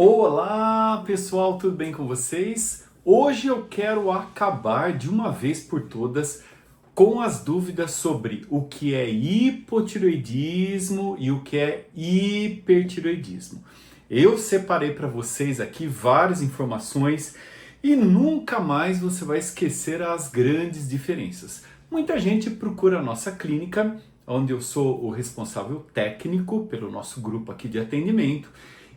Olá pessoal, tudo bem com vocês? Hoje eu quero acabar de uma vez por todas com as dúvidas sobre o que é hipotireoidismo e o que é hipertireoidismo. Eu separei para vocês aqui várias informações e nunca mais você vai esquecer as grandes diferenças. Muita gente procura a nossa clínica, onde eu sou o responsável técnico pelo nosso grupo aqui de atendimento,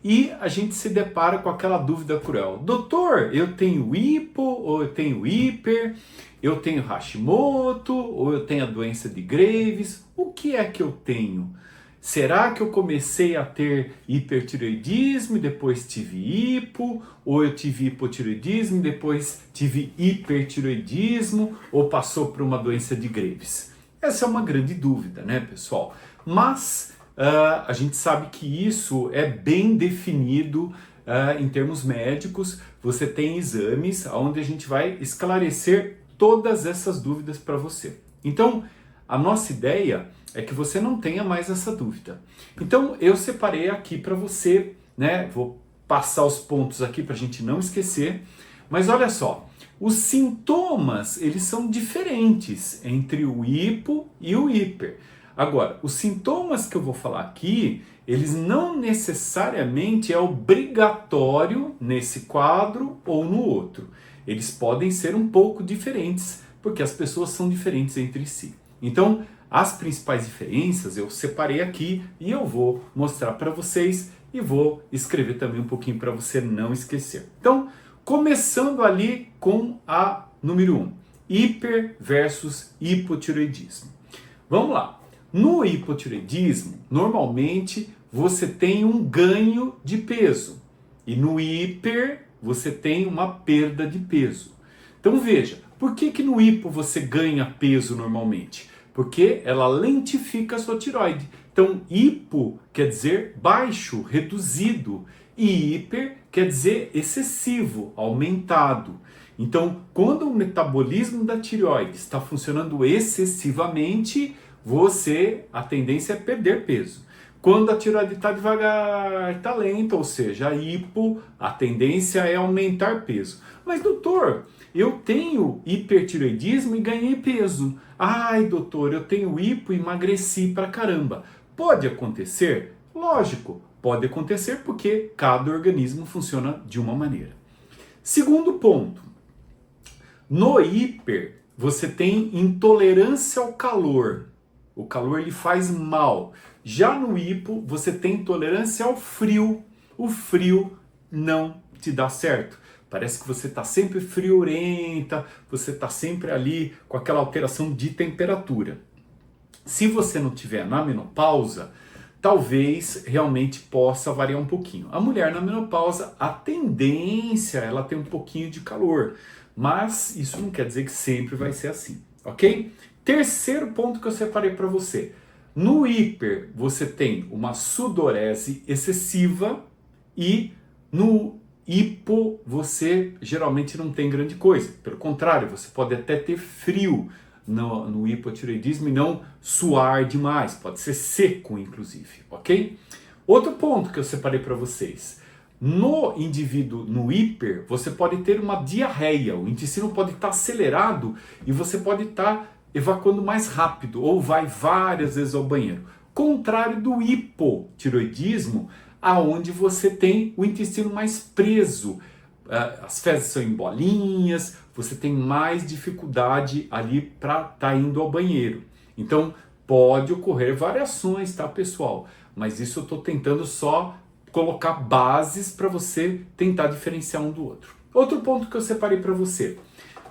e a gente se depara com aquela dúvida cruel. Doutor, eu tenho hipo ou eu tenho hiper, eu tenho Hashimoto ou eu tenho a doença de Graves, o que é que eu tenho? Será que eu comecei a ter hipertireoidismo e depois tive hipo? Ou eu tive hipotireoidismo e depois tive hipertireoidismo? Ou passou por uma doença de Graves? Essa é uma grande dúvida, né, pessoal? Mas a gente sabe que isso é bem definido em termos médicos. Você tem exames onde a gente vai esclarecer todas essas dúvidas para você. Então, a nossa ideia é que você não tenha mais essa dúvida. Então, eu separei aqui para você, né? Vou passar os pontos aqui para a gente não esquecer. Mas olha só, os sintomas, eles são diferentes entre o hipo e o hiper. Agora, os sintomas que eu vou falar aqui, eles não necessariamente é obrigatório nesse quadro ou no outro. Eles podem ser um pouco diferentes, porque as pessoas são diferentes entre si. Então, as principais diferenças eu separei aqui e eu vou mostrar para vocês e vou escrever também um pouquinho para você não esquecer. Então, começando ali com a número 1, hiper versus hipotireoidismo. Vamos lá. No hipotireoidismo, normalmente você tem um ganho de peso e no hiper você tem uma perda de peso. Então veja, por que no hipo você ganha peso normalmente? Porque ela lentifica a sua tireoide. Então hipo quer dizer baixo, reduzido, e hiper quer dizer excessivo, aumentado. Então quando o metabolismo da tireoide está funcionando excessivamente, a tendência é perder peso. Quando a tireoide está devagar, está lenta, ou seja, a hipo, a tendência é aumentar peso. Mas doutor, eu tenho hipertireoidismo e ganhei peso. Ai doutor, eu tenho hipo e emagreci pra caramba. Pode acontecer? Lógico, pode acontecer porque cada organismo funciona de uma maneira. Segundo ponto, no hiper você tem intolerância ao calor. O calor ele faz mal. Já no hipo, você tem intolerância ao frio. O frio não te dá certo. Parece que você está sempre friorenta, você está sempre ali com aquela alteração de temperatura. Se você não tiver na menopausa, talvez realmente possa variar um pouquinho. A mulher na menopausa, a tendência é ela ter um pouquinho de calor. Mas isso não quer dizer que sempre vai ser assim, ok? Terceiro ponto que eu separei para você. No hiper, você tem uma sudorese excessiva e no hipo, você geralmente não tem grande coisa. Pelo contrário, você pode até ter frio no hipotireoidismo e não suar demais. Pode ser seco, inclusive, ok? Outro ponto que eu separei para vocês. No indivíduo, no hiper, você pode ter uma diarreia. O intestino pode estar acelerado e você pode estar evacuando mais rápido ou vai várias vezes ao banheiro. Contrário do hipotireoidismo, aonde você tem o intestino mais preso. As fezes são em bolinhas, você tem mais dificuldade ali para estar indo ao banheiro. Então, pode ocorrer variações, tá, pessoal? Mas isso eu estou tentando só colocar bases para você tentar diferenciar um do outro. Outro ponto que eu separei para você.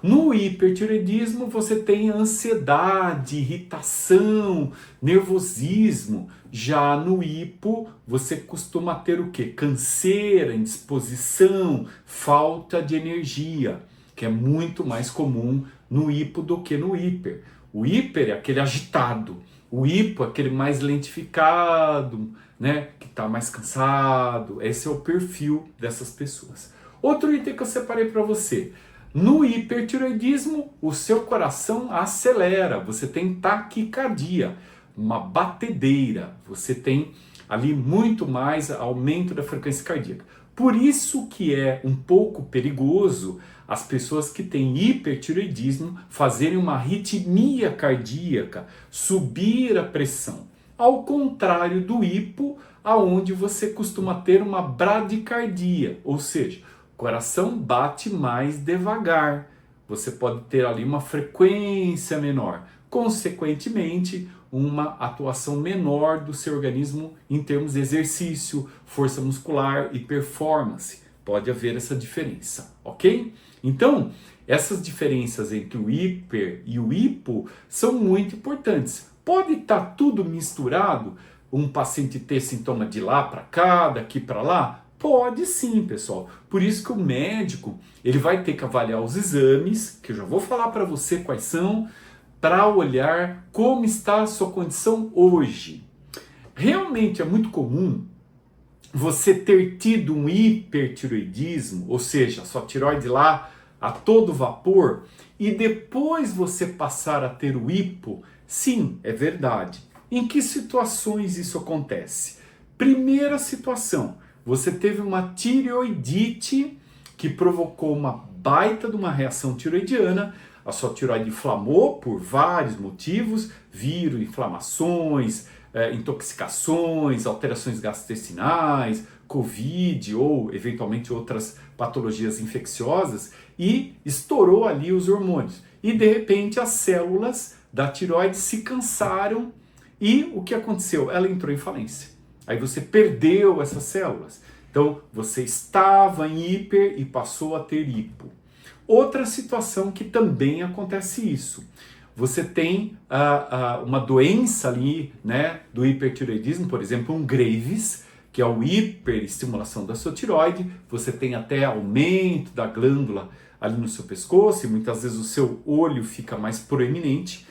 No hipertireoidismo você tem ansiedade, irritação, nervosismo. Já no hipo você costuma ter o quê? Canseira, indisposição, falta de energia, que é muito mais comum no hipo do que no hiper. O hiper é aquele agitado, o hipo é aquele mais lentificado, né? Que está mais cansado. Esse é o perfil dessas pessoas. Outro item que eu separei para você. No hipertireoidismo, o seu coração acelera, você tem taquicardia, uma batedeira, você tem ali muito mais aumento da frequência cardíaca. Por isso que é um pouco perigoso as pessoas que têm hipertireoidismo fazerem uma arritmia cardíaca, subir a pressão. Ao contrário do hipo, aonde você costuma ter uma bradicardia, ou seja, o coração bate mais devagar. Você pode ter ali uma frequência menor, consequentemente, uma atuação menor do seu organismo em termos de exercício, força muscular e performance. Pode haver essa diferença, ok? Então, essas diferenças entre o hiper e o hipo são muito importantes. Pode estar tudo misturado, um paciente ter sintoma de lá para cá, daqui para lá? Pode sim, pessoal. Por isso que o médico ele vai ter que avaliar os exames, que eu já vou falar para você quais são, para olhar como está a sua condição hoje. Realmente é muito comum você ter tido um hipertireoidismo, ou seja, sua tireoide lá a todo vapor, e depois você passar a ter o hipo. Sim, é verdade. Em que situações isso acontece? Primeira situação, você teve uma tireoidite que provocou uma baita de uma reação tireoidiana, a sua tireoide inflamou por vários motivos, vírus, inflamações, intoxicações, alterações gastrointestinais, Covid ou eventualmente outras patologias infecciosas e estourou ali os hormônios. E de repente as células da tireoide se cansaram e o que aconteceu? Ela entrou em falência. Aí você perdeu essas células. Então você estava em hiper e passou a ter hipo. Outra situação que também acontece isso. Você tem uma doença ali, né, do hipertireoidismo, por exemplo, um Graves, que é a hiperestimulação da sua tireoide. Você tem até aumento da glândula ali no seu pescoço e muitas vezes o seu olho fica mais proeminente.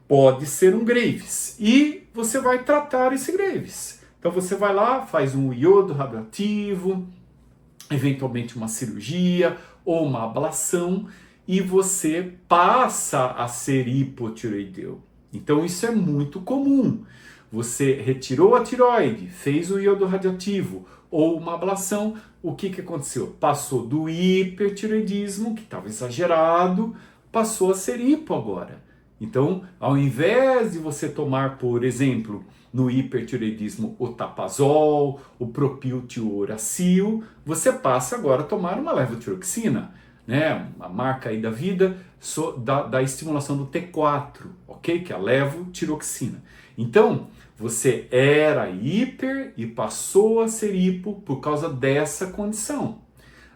Pode ser um Graves. E você vai tratar esse Graves. Então você vai lá, faz um iodo radioativo, eventualmente uma cirurgia ou uma ablação e você passa a ser hipotireoideu. Então isso é muito comum. Você retirou a tireoide, fez o iodo radioativo ou uma ablação, o que aconteceu? Passou do hipertireoidismo, que estava exagerado, passou a ser hipo agora. Então, ao invés de você tomar, por exemplo, no hipertireoidismo o Tapazol, o propiltioracil, você passa agora a tomar uma levotiroxina, né? A marca aí da vida da estimulação do T4, ok? Que é a levotiroxina. Então, você era hiper e passou a ser hipo por causa dessa condição.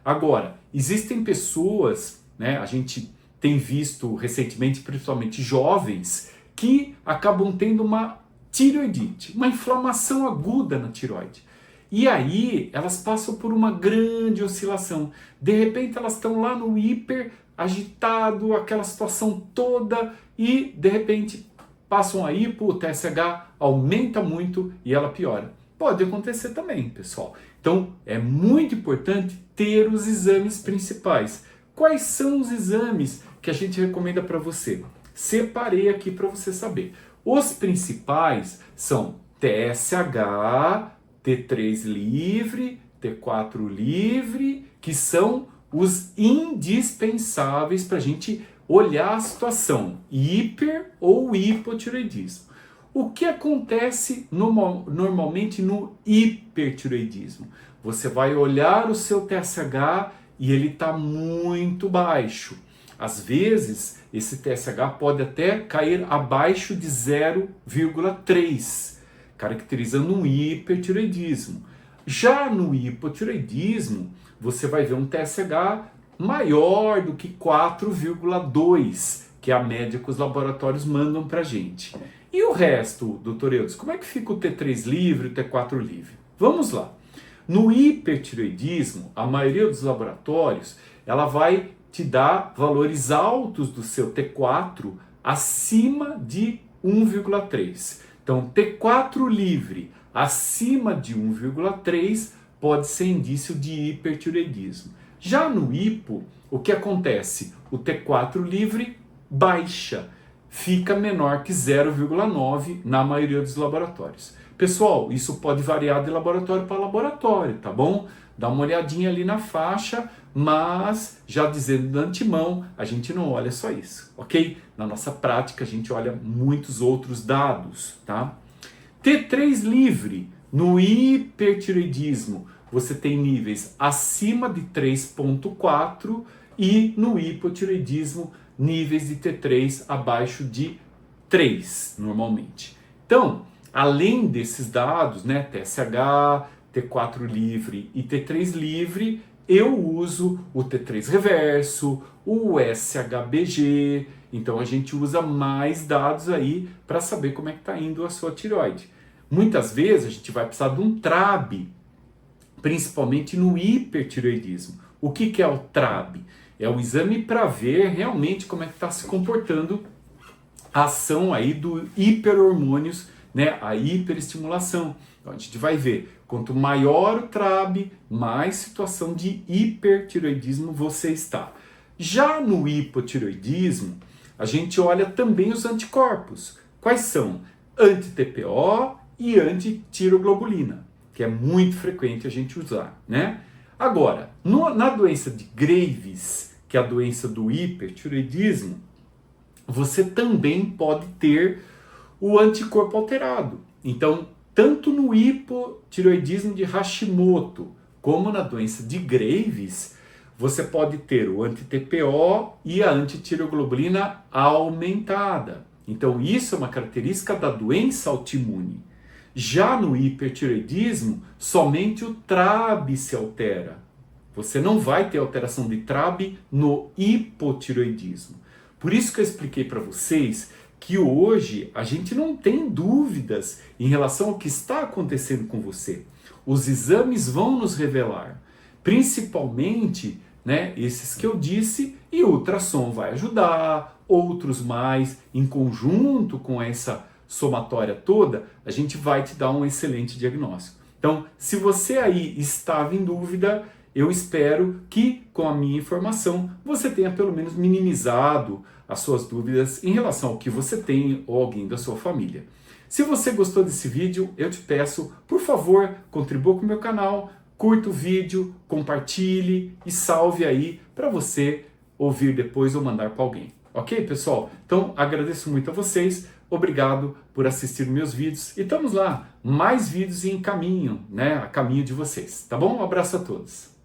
Agora, existem pessoas, né? A gente tem visto recentemente, principalmente jovens, que acabam tendo uma tireoidite, uma inflamação aguda na tireoide. E aí elas passam por uma grande oscilação. De repente elas estão lá no hiper, agitado, aquela situação toda, e de repente passam a hipo, o TSH aumenta muito e ela piora. Pode acontecer também, pessoal. Então é muito importante ter os exames principais. Quais são os exames que a gente recomenda para você? Separei aqui para você saber. Os principais são TSH, T3 livre, T4 livre, que são os indispensáveis para a gente olhar a situação, hiper ou hipotireoidismo. O que acontece normalmente no hipertireoidismo? Você vai olhar o seu TSH e ele está muito baixo. Às vezes, esse TSH pode até cair abaixo de 0,3, caracterizando um hipertireoidismo. Já no hipotireoidismo, você vai ver um TSH maior do que 4,2, que é a média que os laboratórios mandam para a gente. E o resto, doutor Eudes, como é que fica o T3 livre e o T4 livre? Vamos lá. No hipertireoidismo, a maioria dos laboratórios, ela vai te dar valores altos do seu T4 acima de 1,3. Então, T4 livre acima de 1,3 pode ser indício de hipertireoidismo. Já no hipo, o que acontece? O T4 livre baixa, fica menor que 0,9 na maioria dos laboratórios. Pessoal, isso pode variar de laboratório para laboratório, tá bom? Dá uma olhadinha ali na faixa, mas já dizendo de antemão, a gente não olha só isso, ok? Na nossa prática a gente olha muitos outros dados, tá? T3 livre, no hipertireoidismo, você tem níveis acima de 3,4 e no hipotireoidismo, níveis de T3 abaixo de 3, normalmente. Então, além desses dados, né, TSH, T4 livre e T3 livre, eu uso o T3 reverso, o SHBG, então a gente usa mais dados aí para saber como é que está indo a sua tireoide. Muitas vezes a gente vai precisar de um TRAB, principalmente no hipertireoidismo. O que é o TRAB? É o exame para ver realmente como é que está se comportando a ação aí do hiperhormônios, né, a hiperestimulação. Então a gente vai ver, quanto maior o TRAB, mais situação de hipertireoidismo você está. Já no hipotireoidismo, a gente olha também os anticorpos. Quais são? Anti-TPO e anti-tiroglobulina, que é muito frequente a gente usar, né? Agora, na doença de Graves, que é a doença do hipertireoidismo, você também pode ter o anticorpo alterado. Então, tanto no hipotireoidismo de Hashimoto, como na doença de Graves, você pode ter o anti-TPO e a antitiroglobulina aumentada. Então, isso é uma característica da doença autoimune. Já no hipertireoidismo, somente o TRAB se altera. Você não vai ter alteração de TRAB no hipotireoidismo. Por isso que eu expliquei para vocês que hoje a gente não tem dúvidas em relação ao que está acontecendo com você. Os exames vão nos revelar, principalmente, né, esses que eu disse, e o ultrassom vai ajudar, outros mais, em conjunto com essa somatória toda, a gente vai te dar um excelente diagnóstico. Então, se você aí estava em dúvida, eu espero que com a minha informação você tenha pelo menos minimizado as suas dúvidas em relação ao que você tem ou alguém da sua família. Se você gostou desse vídeo, eu te peço, por favor, contribua com o meu canal, curta o vídeo, compartilhe e salve aí para você ouvir depois ou mandar para alguém. Ok, pessoal? Então, agradeço muito a vocês, obrigado por assistir meus vídeos e estamos lá, mais vídeos em caminho, né, a caminho de vocês, tá bom? Um abraço a todos.